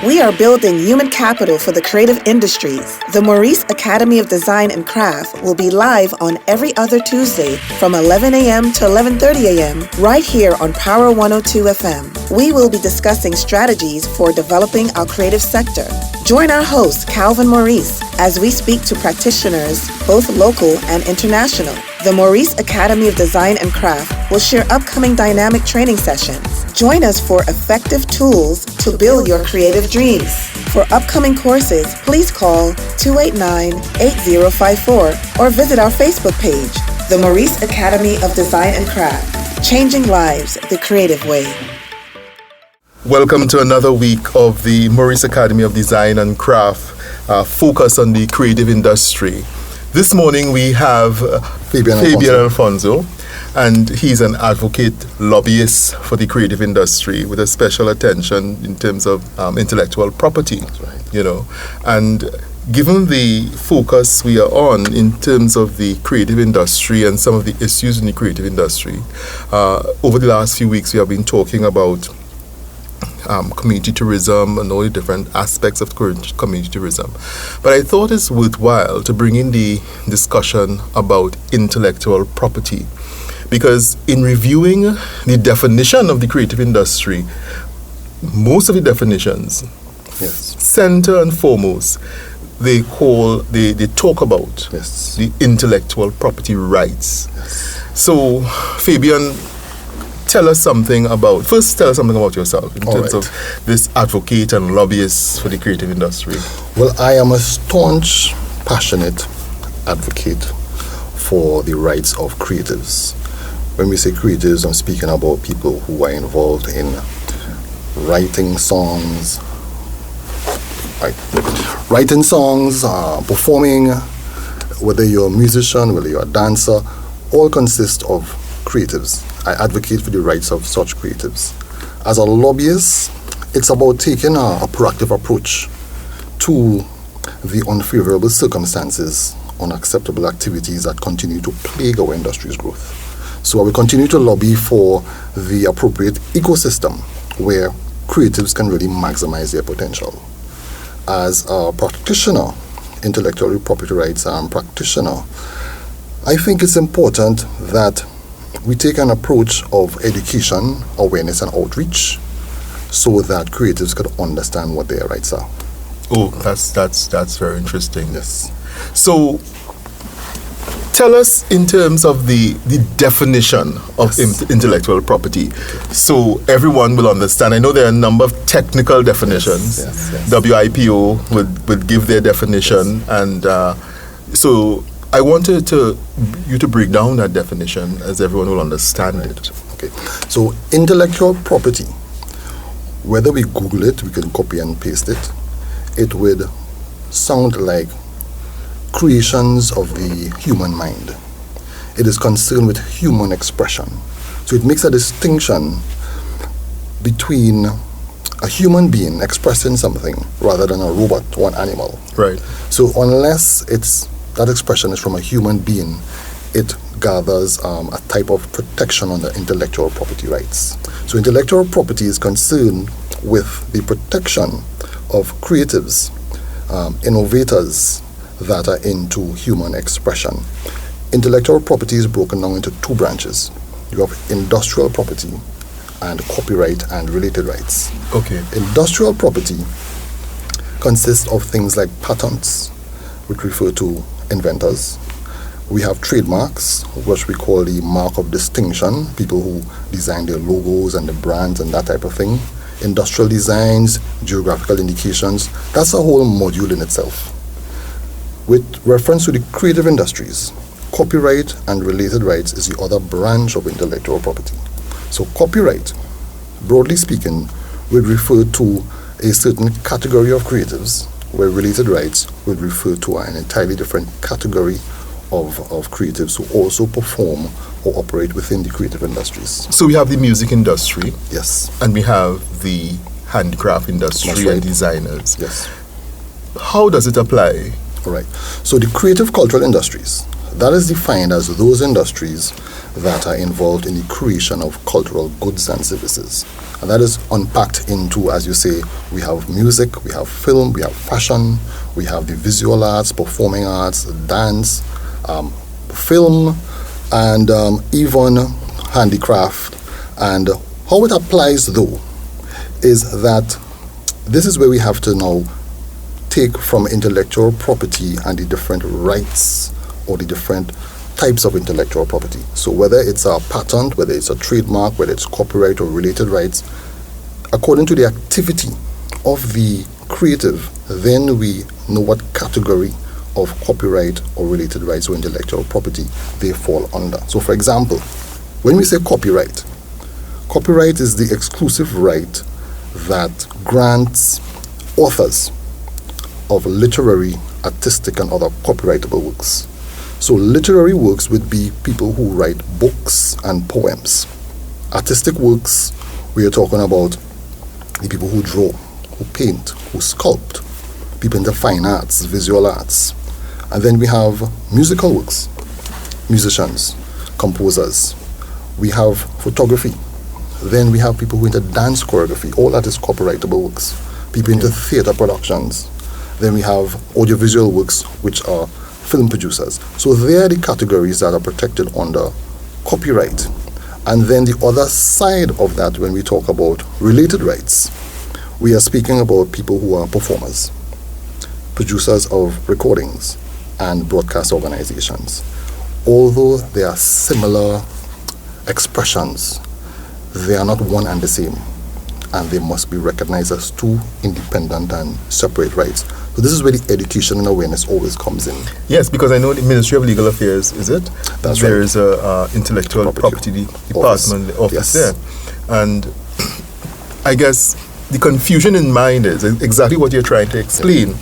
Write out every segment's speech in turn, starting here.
We are building human capital for the creative industries. The Maurice Academy of Design and Craft will be live on every other Tuesday from 11 a.m. to 11:30 a.m. right here on Power 102 FM. We will be discussing strategies for developing our creative sector. Join our host, Calvin Maurice, as we speak to practitioners, both local and international. The Maurice Academy of Design and Craft will share upcoming dynamic training sessions. Join us for effective tools to build your creative dreams. For upcoming courses, please call 289-8054 or visit our Facebook page, the Maurice Academy of Design and Craft, changing lives the creative way. Welcome to another week of the Maurice Academy of Design and Craft, focus on the creative industry. This morning we have Fabian Alfonso, and he's an advocate lobbyist for the creative industry with a special attention in terms of intellectual property. That's right. And given the focus we are on in terms of the creative industry and some of the issues in the creative industry, over the last few weeks we have been talking about community tourism and all the different aspects of community tourism. But I thought it's worthwhile to bring in the discussion about intellectual property, because in reviewing the definition of the creative industry, most of the definitions center and foremost they talk about the intellectual property rights. So Fabian, tell us something about yourself in terms of this advocate and lobbyist for the creative industry. Well, I am a staunch, passionate advocate for the rights of creatives. When we say creatives, I'm speaking about people who are involved in writing songs, performing, whether you're a musician, whether you're a dancer, all consist of creatives. I advocate for the rights of such creatives. As a lobbyist, it's about taking a proactive approach to the unfavorable circumstances, unacceptable activities that continue to plague our industry's growth. So I will continue to lobby for the appropriate ecosystem where creatives can really maximize their potential. As a practitioner, intellectual property rights practitioner, I think it's important that we take an approach of education, awareness, and outreach so that creatives could understand what their rights are. Oh, that's very interesting. Yes. So tell us in terms of the definition of intellectual property, so everyone will understand. I know there are a number of technical definitions. Yes. WIPO would give their definition, and so I wanted you to break down that definition as everyone will understand it. Okay. So intellectual property, whether we Google it, we can copy and paste it, it would sound like creations of the human mind. It is concerned with human expression. So it makes a distinction between a human being expressing something rather than a robot or an animal. Right. So unless that expression is from a human being, it gathers a type of protection under intellectual property rights. So intellectual property is concerned with the protection of creatives, innovators that are into human expression. Intellectual property is broken down into two branches. You have industrial property and copyright and related rights. Okay. Industrial property consists of things like patents, which refer to inventors. We have trademarks, which we call the mark of distinction, people who design their logos and the brands and that type of thing. Industrial designs, geographical indications, that's a whole module in itself. With reference to the creative industries, copyright and related rights is the other branch of intellectual property. So copyright, broadly speaking, would refer to a certain category of creatives, where related rights would refer to an entirely different category of creatives who also perform or operate within the creative industries. So we have the music industry. Yes. And we have the handicraft industry. That's right. And designers. Yes. How does it apply? All right. So the creative cultural industries, That is defined as those industries that are involved in the creation of cultural goods and services. And that is unpacked into, as you say, we have music, we have film, we have fashion, we have the visual arts, performing arts, dance, film, and even handicraft. And how it applies, though, is that this is where we have to now take from intellectual property and the different rights or the different types of intellectual property. So whether it's a patent, whether it's a trademark, whether it's copyright or related rights, according to the activity of the creative, then we know what category of copyright or related rights or intellectual property they fall under. So for example, when we say copyright, copyright is the exclusive right that grants authors of literary, artistic, and other copyrightable works. So literary works would be people who write books and poems. Artistic works, we are talking about the people who draw, who paint, who sculpt, people in the fine arts, visual arts. And then we have musical works, musicians, composers. We have photography. Then we have people who into dance choreography. All that is copyrightable works. People into theater productions. Then we have audiovisual works, which are film producers. So they are the categories that are protected under copyright. And then the other side of that, when we talk about related rights, we are speaking about people who are performers, producers of recordings, and broadcast organizations. Although they are similar expressions, they are not one and the same, and they must be recognized as two independent and separate rights. So this is where the education and awareness always comes in. Yes, because I know the Ministry of Legal Affairs, is it? That's there right. is a intellectual property department office there. And I guess the confusion in mind is exactly what you're trying to explain.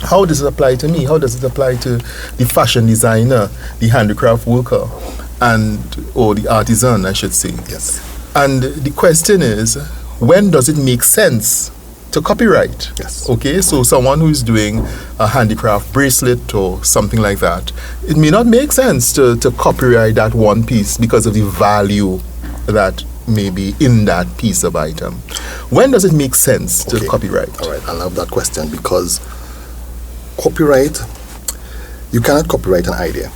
How does it apply to me? How does it apply to the fashion designer, the handicraft worker, or the artisan, I should say? Yes. And the question is, when does it make sense to copyright? Yes. Okay, so someone who is doing a handicraft bracelet or something like that, it may not make sense to copyright that one piece because of the value that may be in that piece of item. When does it make sense to copyright? All right, I love that question, because copyright, you cannot copyright an idea.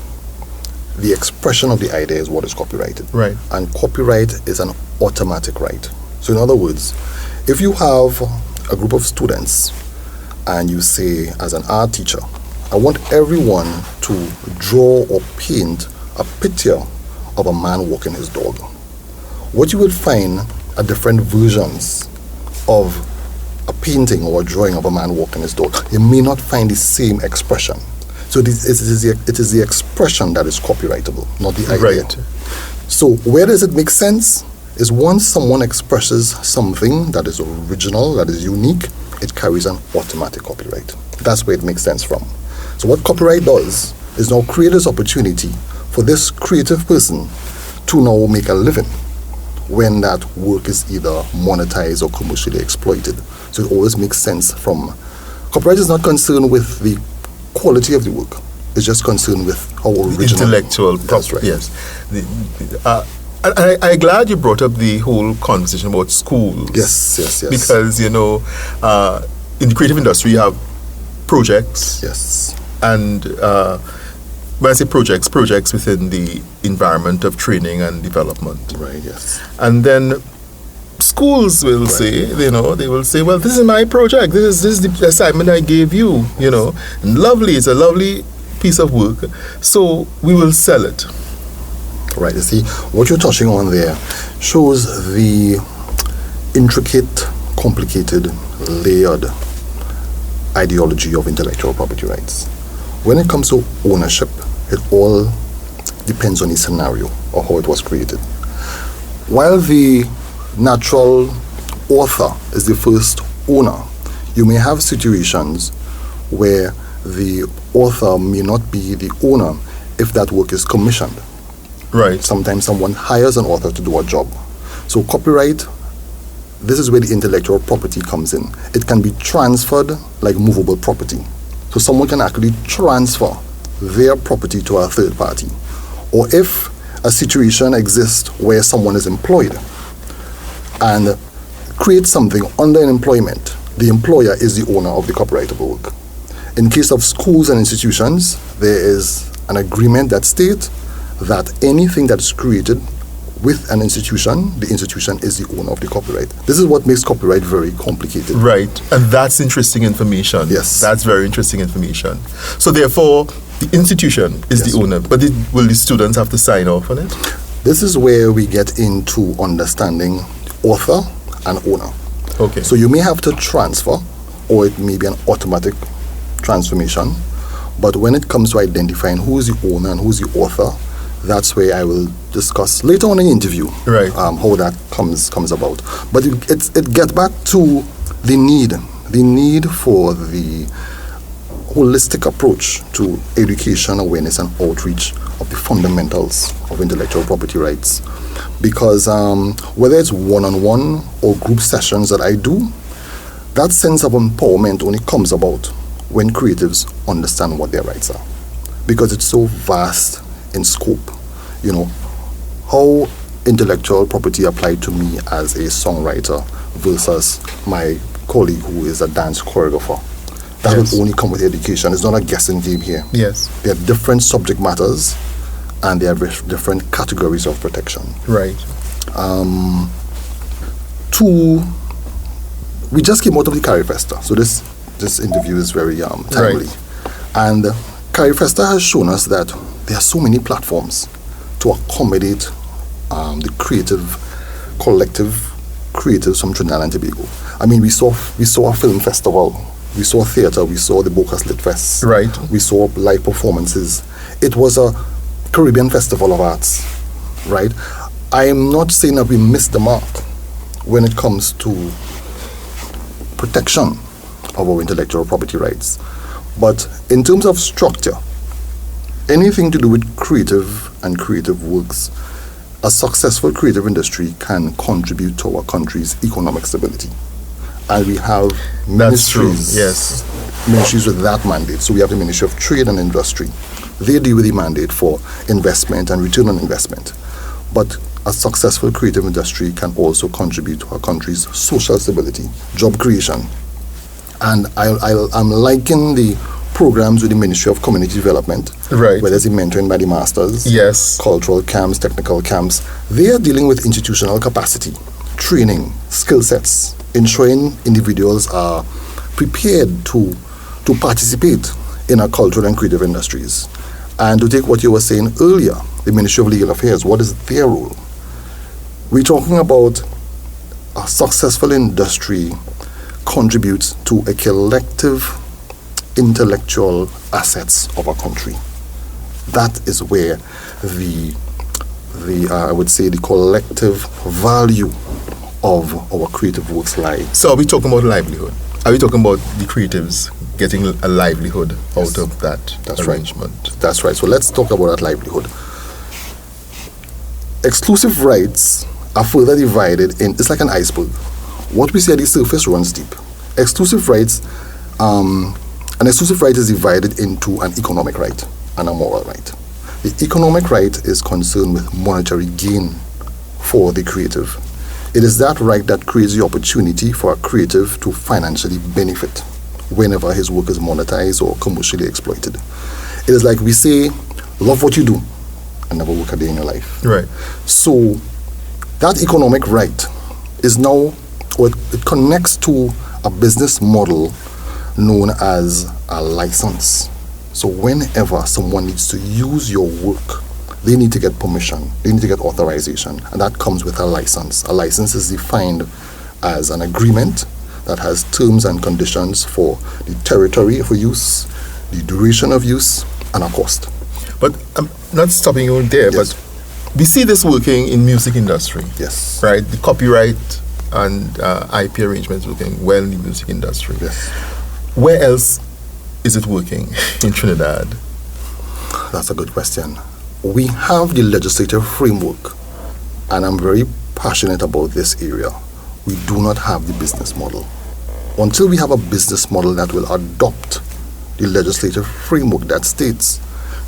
The expression of the idea is what is copyrighted. Right. And copyright is an automatic right. So in other words, if you have a group of students and you say, as an art teacher, I want everyone to draw or paint a picture of a man walking his dog, what you will find are different versions of a painting or a drawing of a man walking his dog. You may not find the same expression. So it is the expression that is copyrightable, not the idea. Right. So where does it make sense? Is once someone expresses something that is original, that is unique, it carries an automatic copyright. That's where it makes sense from. So what copyright does is now create this opportunity for this creative person to now make a living when that work is either monetized or commercially exploited. So it always makes sense from... Copyright is not concerned with the quality of the work. It's just concerned with how original... Intellectual property, right. Yes. I'm glad you brought up the whole conversation about schools. Yes. Because, in the creative industry, you have projects. Yes. And when I say projects within the environment of training and development. Right, yes. And then schools will say, they will say, well, this is my project. This is the assignment I gave you, And lovely, it's a lovely piece of work. So we will sell it. Right, you see, what you're touching on there shows the intricate, complicated, layered ideology of intellectual property rights. When it comes to ownership, it all depends on the scenario or how it was created. While the natural author is the first owner, you may have situations where the author may not be the owner if that work is commissioned. Right. Sometimes someone hires an author to do a job. So copyright, this is where the intellectual property comes in. It can be transferred like movable property. So someone can actually transfer their property to a third party, or if a situation exists where someone is employed and creates something under an employment, the employer is the owner of the copyrighted work. In case of schools and institutions, there is an agreement that states that anything that is created with an institution, the institution is the owner of the copyright. This is what makes copyright very complicated. Right, and that's interesting information. Yes. That's very interesting information. So therefore, the institution is the owner, but will the students have to sign off on it? This is where we get into understanding author and owner. Okay. So you may have to transfer, or it may be an automatic transformation, but when it comes to identifying who is the owner and who is the author, that's where I will discuss later on in the interview, right? How that comes about. But it gets back to the need for the holistic approach to education, awareness, and outreach of the fundamentals of intellectual property rights. Because whether it's one-on-one or group sessions that I do, that sense of empowerment only comes about when creatives understand what their rights are. Because it's so vast in scope. You know, how intellectual property applied to me as a songwriter versus my colleague who is a dance choreographer. That will only come with education. It's not a guessing game here. Yes. There are different subject matters and there are different categories of protection. Right. We just came out of the Carry Festa, so this interview is very timely. Right. And Carry Festa has shown us that there are so many platforms to accommodate the collective creatives from Trinidad and Tobago. I mean, we saw a film festival, we saw theater, we saw the Bocas Lit Fest, right? We saw live performances. It was a Caribbean festival of arts, right? I am not saying that we missed the mark when it comes to protection of our intellectual property rights, but in terms of structure, anything to do with creative and creative works, a successful creative industry can contribute to our country's economic stability. And we have ministries, ministries with that mandate. So we have the Ministry of Trade and Industry. They deal with the mandate for investment and return on investment. But a successful creative industry can also contribute to our country's social stability, job creation. And I'm liking the programs with the Ministry of Community Development, right? Where there's the mentoring by the masters, cultural camps, technical camps. They are dealing with institutional capacity, training, skill sets, ensuring individuals are prepared to participate in our cultural and creative industries. And to take what you were saying earlier, the Ministry of Legal Affairs, what is their role? We're talking about a successful industry contributes to a collective intellectual assets of our country. That is where the I would say the collective value of our creative works lie. So are we talking about livelihood? Are we talking about the creatives getting a livelihood out of that arrangement? Right. That's right. So let's talk about that livelihood. Exclusive rights are further divided in, it's like an iceberg. What we see at the surface runs deep. Exclusive rights, an exclusive right is divided into an economic right and a moral right. The economic right is concerned with monetary gain for the creative. It is that right that creates the opportunity for a creative to financially benefit whenever his work is monetized or commercially exploited. It is like we say, love what you do and never work a day in your life. Right. So that economic right is now, or it connects to a business model known as a license. So whenever someone needs to use your work, they need to get permission, they need to get authorization, and that comes with a license. A license is defined as an agreement that has terms and conditions for the territory for use, the duration of use, and a cost. But I'm not stopping you there, but we see this working in music industry. Yes. Right? The copyright and IP arrangements working well in the music industry. Yes. Where else is it working in Trinidad? That's a good question. We have the legislative framework, and I'm very passionate about this area. We do not have the business model. Until we have a business model that will adopt the legislative framework that states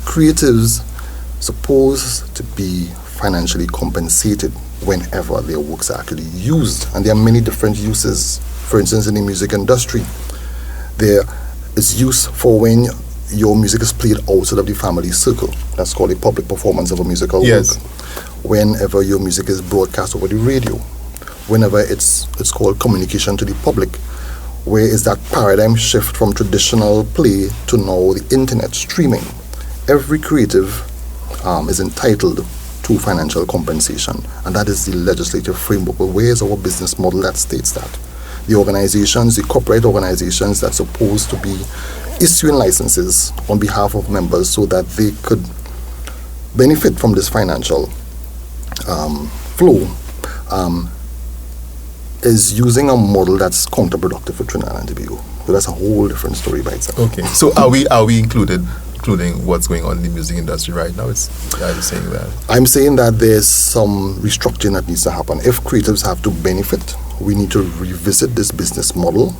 creatives supposed to be financially compensated whenever their works are actually used. And there are many different uses. For instance, in the music industry, there is use for when your music is played outside of the family circle. That's called a public performance of a musical work. Whenever your music is broadcast over the radio, whenever it's called communication to the public, where is that paradigm shift from traditional play to now the internet streaming. Every creative is entitled to financial compensation, and that is the legislative framework. But where is our business model that states that? The organizations, the corporate organizations that's supposed to be issuing licenses on behalf of members so that they could benefit from this financial flow, is using a model that's counterproductive for Trinidad and Tobago. So that's a whole different story by itself. Okay. So are we including what's going on in the music industry right now? Are you saying that? I'm saying that there's some restructuring that needs to happen. If creatives have to benefit, we need to revisit this business model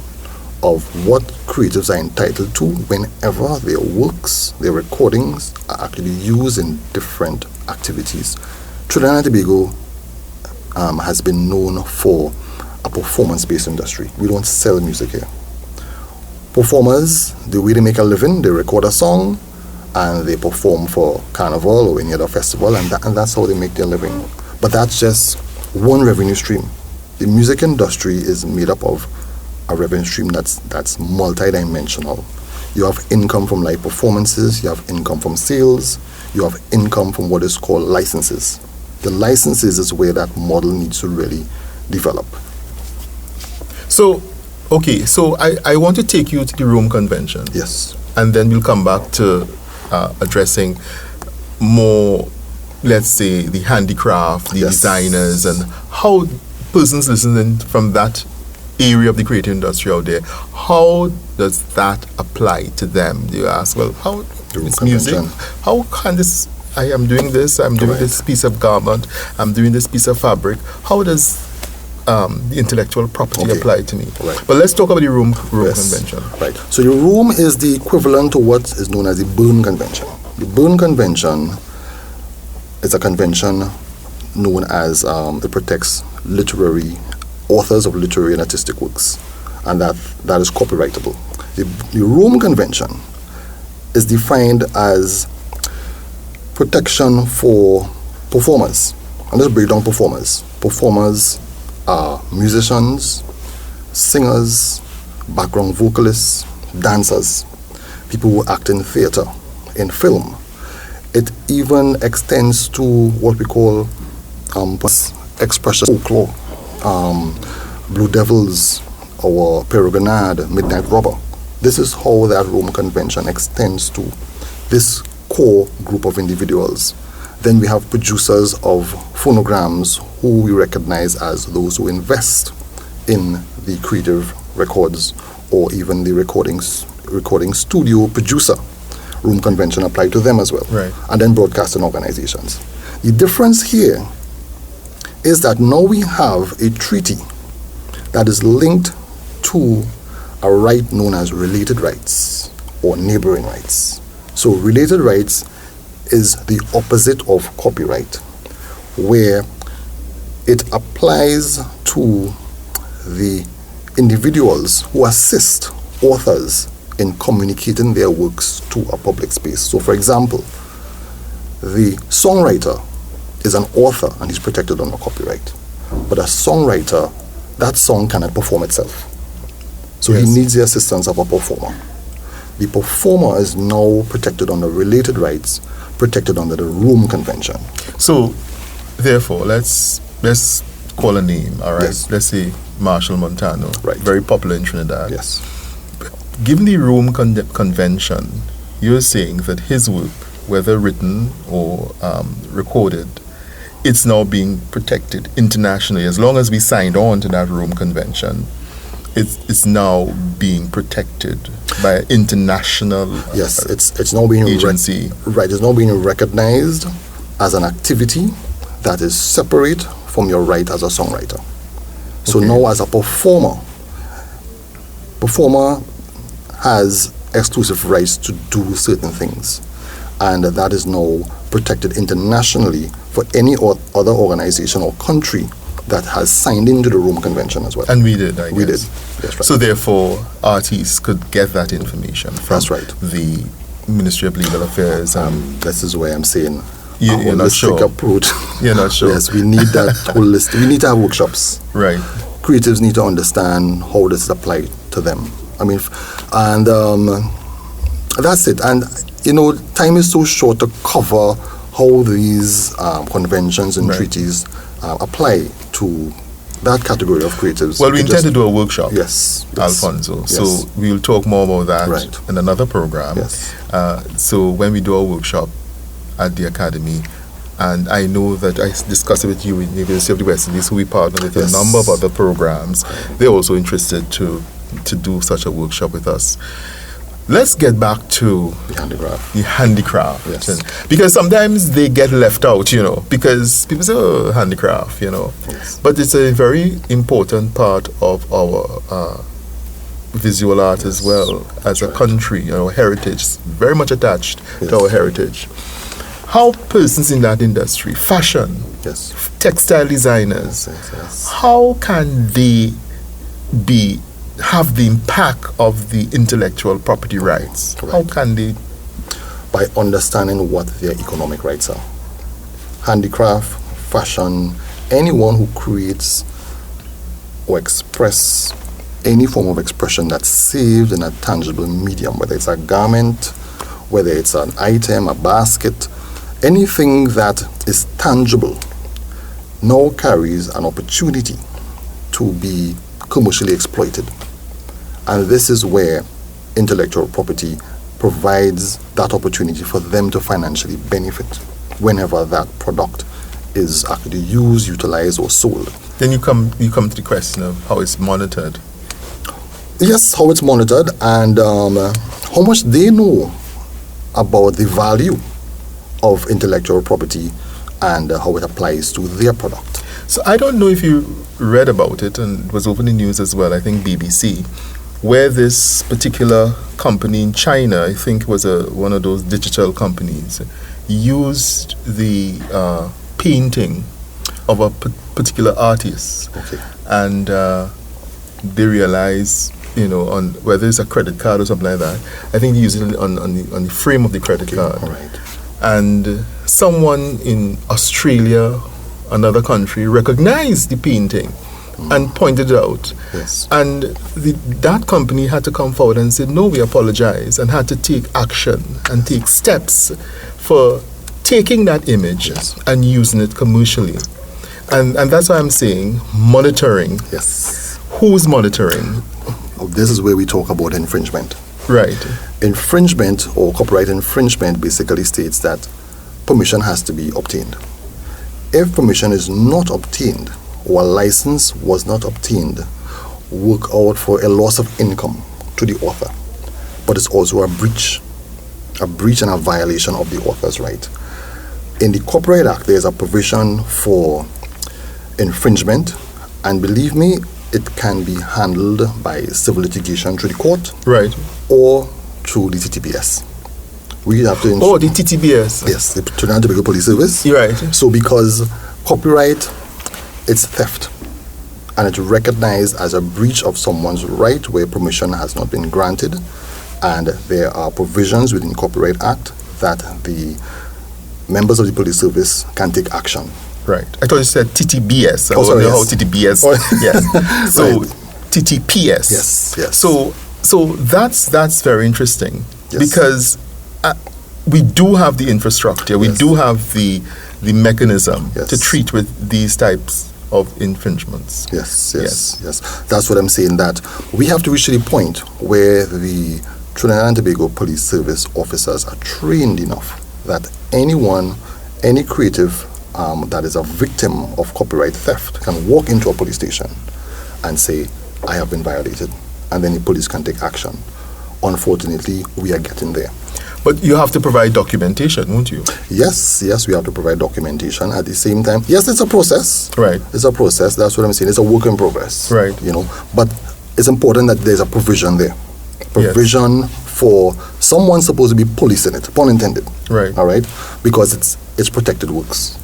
of what creatives are entitled to whenever their works, their recordings are actually used in different activities. Trinidad and Tobago has been known for a performance-based industry. We don't sell music here. Performers, the way they make a living, they record a song and they perform for Carnival or any other festival, and that's how they make their living. But that's just one revenue stream. The music industry is made up of a revenue stream that's multi-dimensional. You have income from live performances, you have income from sales, you have income from what is called licenses. The licenses is where that model needs to really develop. So, okay, so I want to take you to the Rome Convention. Yes. And then we'll come back to addressing more, let's say, the handicraft, the designers, and how persons listening from that area of the creative industry out there, how does that apply to them? You ask, well, how is music? How can this? I am doing this. I'm doing this piece of garment. I'm doing this piece of fabric. How does the intellectual property apply to me? Right. But let's talk about the Rome Convention. Right. So the Rome is the equivalent to what is known as the Berne Convention. The Berne Convention is a convention known as it protects authors of literary and artistic works, and that is copyrightable. The Rome Convention is defined as protection for performers. And let's break down performers. Performers are musicians, singers, background vocalists, dancers, people who act in theater, in film. It even extends to what we call expression folklore, Blue Devils, or Peregrinade, Midnight Robber. This is how that Rome Convention extends to this core group of individuals. Then we have producers of phonograms who we recognize as those who invest in the creative records or even the recording studio producer. Rome Convention applied to them as well. Right. And then broadcasting organizations. The difference here is that now we have a treaty that is linked to a right known as related rights or neighboring rights. So related rights is the opposite of copyright, where it applies to the individuals who assist authors in communicating their works to a public space. So for example, the songwriter is an author and he's protected under copyright. But a songwriter, that song cannot perform itself. So he needs the assistance of a performer. The performer is now protected under related rights, protected under the Rome Convention. So, therefore, let's call a name, all right? Yes. Let's say Marshall Montano, Right. very popular in Trinidad. Yes. Given the Rome Convention, you're saying that his work, whether written or recorded, it's now being protected internationally. As long as we signed on to that Rome Convention, it's now being protected by an international it's now being agency. It's now being recognized as an activity that is separate from your right as a songwriter. So now as a performer has exclusive rights to do certain things. and that is now protected internationally for any other organization or country that has signed into the Rome Convention as well. And we did, I guess. We did. That's right. So therefore, artists could get that information from That's right. the Ministry of Legal Affairs. This is where I'm saying You're not sure. approach. You're not sure. Yes, we need that holistic. We need to have workshops. Right. Creatives need to understand how this is applied to them. I mean, and that's it. And time is so short to cover how these conventions and treaties apply to that category of creatives. Well, we intend to do a workshop. Yes. Alfonso. Yes. So we'll talk more about that in another program. Yes. So when we do a workshop at the Academy, and I know that I discussed it with you in the University of the West Indies, who we partner with a number of other programs. They're also interested to do such a workshop with us. Let's get back to the handicraft. Yes. Because sometimes they get left out, because people say, oh, handicraft, Yes. But it's a very important part of our visual art as well, as a country, heritage, very much attached to our heritage. How persons in that industry, fashion, textile designers, how can they have the impact of the intellectual property rights? Correct. How can they? By understanding what their economic rights are. Handicraft, fashion, anyone who creates or express any form of expression that's saved in a tangible medium, whether it's a garment, whether it's an item, a basket, anything that is tangible now carries an opportunity to be commercially exploited. And this is where intellectual property provides that opportunity for them to financially benefit whenever that product is actually used, utilized, or sold. Then you come to the question of how it's monitored. Yes, how it's monitored and how much they know about the value of intellectual property and how it applies to their product. So I don't know if you read about it, and it was over the news as well, I think BBC, where this particular company in China, I think it was one of those digital companies, used the painting of a particular artist. Okay. And they realized, on whether it's a credit card or something like that, I think they used it on the frame of the credit card. All right. And someone in Australia, another country, recognized the painting and pointed it out. Yes. And that company had to come forward and say, no, we apologize, and had to take action and take steps for taking that image and using it commercially. And that's why I'm saying monitoring. Yes. Who's monitoring? This is where we talk about infringement. Right. Infringement or copyright infringement basically states that permission has to be obtained. If permission is not obtained or a license was not obtained, work out for a loss of income to the author. But it's also a breach and a violation of the author's right. In the Copyright Act, there's a provision for infringement, and believe me, it can be handled by civil litigation through the court, right, or through the TTPS. We have to. The TTPS. Yes, the Trinidad and Tobago Police Service. You're right. So because copyright, it's theft, and it's recognized as a breach of someone's right where permission has not been granted, and there are provisions within the Copyright Act that the members of the police service can take action. Right. I thought you said TTBS. Oh, sorry, how TTBS. Yes. So right. TTPS. Yes. So that's very interesting, yes, because we do have the infrastructure. We yes, do have the mechanism, yes, to treat with these types of infringements. Yes. That's what I'm saying, that we have to reach the point where the Trinidad and Tobago Police Service officers are trained enough that any creative that is a victim of copyright theft can walk into a police station and say, I have been violated, and then the police can take action. Unfortunately, we are getting there. But you have to provide documentation, won't you? Yes, we have to provide documentation. At the same time, yes, it's a process. Right. It's a process. That's what I'm saying. It's a work in progress. Right. But it's important that there's a provision there. Provision for someone supposed to be policing it, pun intended. Right. All right, because it's protected works.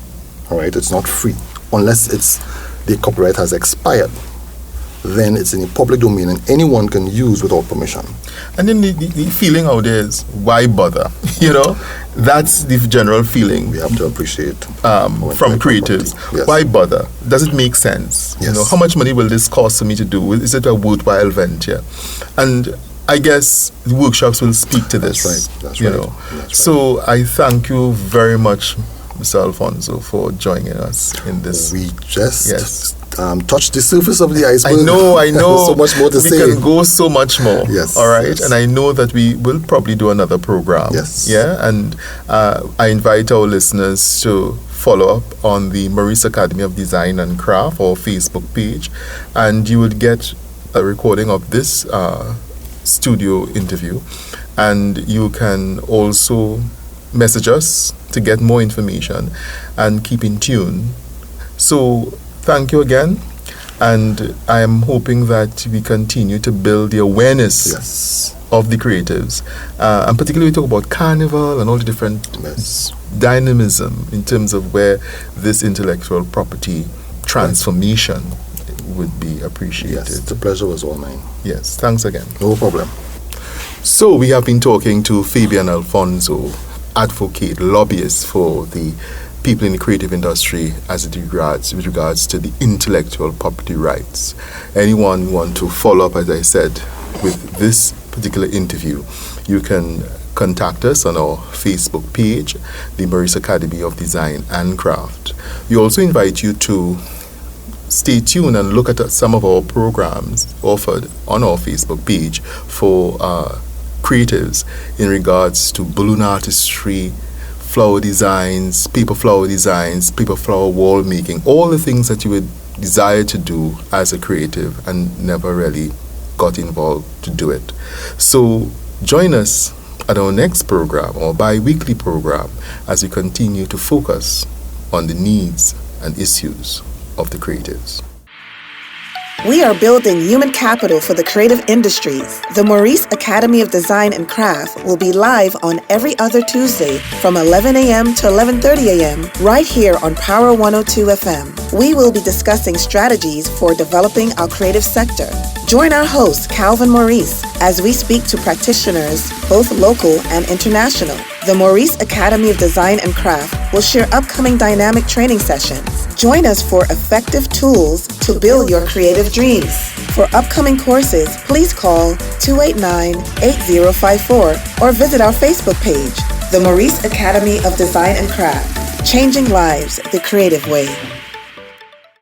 All right, it's not free unless the copyright has expired. Then it's in the public domain and anyone can use without permission. And then the feeling out there is, why bother? That's the general feeling. We have to appreciate from creatives. Yes. Why bother? Does it make sense? Yes. How much money will this cost for me to do? Is it a worthwhile venture? And I guess the workshops will speak to this. That's right. That's right. So I thank you very much, Mr. Alfonso, for joining us in this. We just touched the surface of the iceberg. I know. There's so much more to say. We can go so much more. Yes. All right. Yes. And I know that we will probably do another program. Yes. Yeah. And I invite our listeners to follow up on the Maurice Academy of Design and Craft or Facebook page, and you will get a recording of this studio interview. And you can also message us to get more information and keep in tune. So thank you again, and I am hoping that we continue to build the awareness of the creatives, and particularly we talk about carnival and all the different dynamism in terms of where this intellectual property transformation would be appreciated. Yes, the pleasure was all mine. Yes, thanks again. No problem. So we have been talking to Fabian Alfonso, advocate, lobbyist for the people in the creative industry with regards to the intellectual property rights. Anyone who want to follow up, as I said, with this particular interview, you can contact us on our Facebook page, the Maurice Academy of Design and Craft. We also invite you to stay tuned and look at some of our programs offered on our Facebook page for creatives in regards to balloon artistry, flower designs, paper flower wall making, all the things that you would desire to do as a creative and never really got involved to do it. So join us at our next program, our bi-weekly program, as we continue to focus on the needs and issues of the creatives. We are building human capital for the creative industries. The Maurice Academy of Design and Craft will be live on every other Tuesday from 11 a.m. to 11:30 a.m. right here on Power 102 FM. We will be discussing strategies for developing our creative sector. Join our host, Calvin Maurice, as we speak to practitioners, both local and international. The Maurice Academy of Design and Craft will share upcoming dynamic training sessions. Join us for effective tools to build your creative dreams. For upcoming courses, please call 289-8054 or visit our Facebook page, the Maurice Academy of Design and Craft, changing lives the creative way.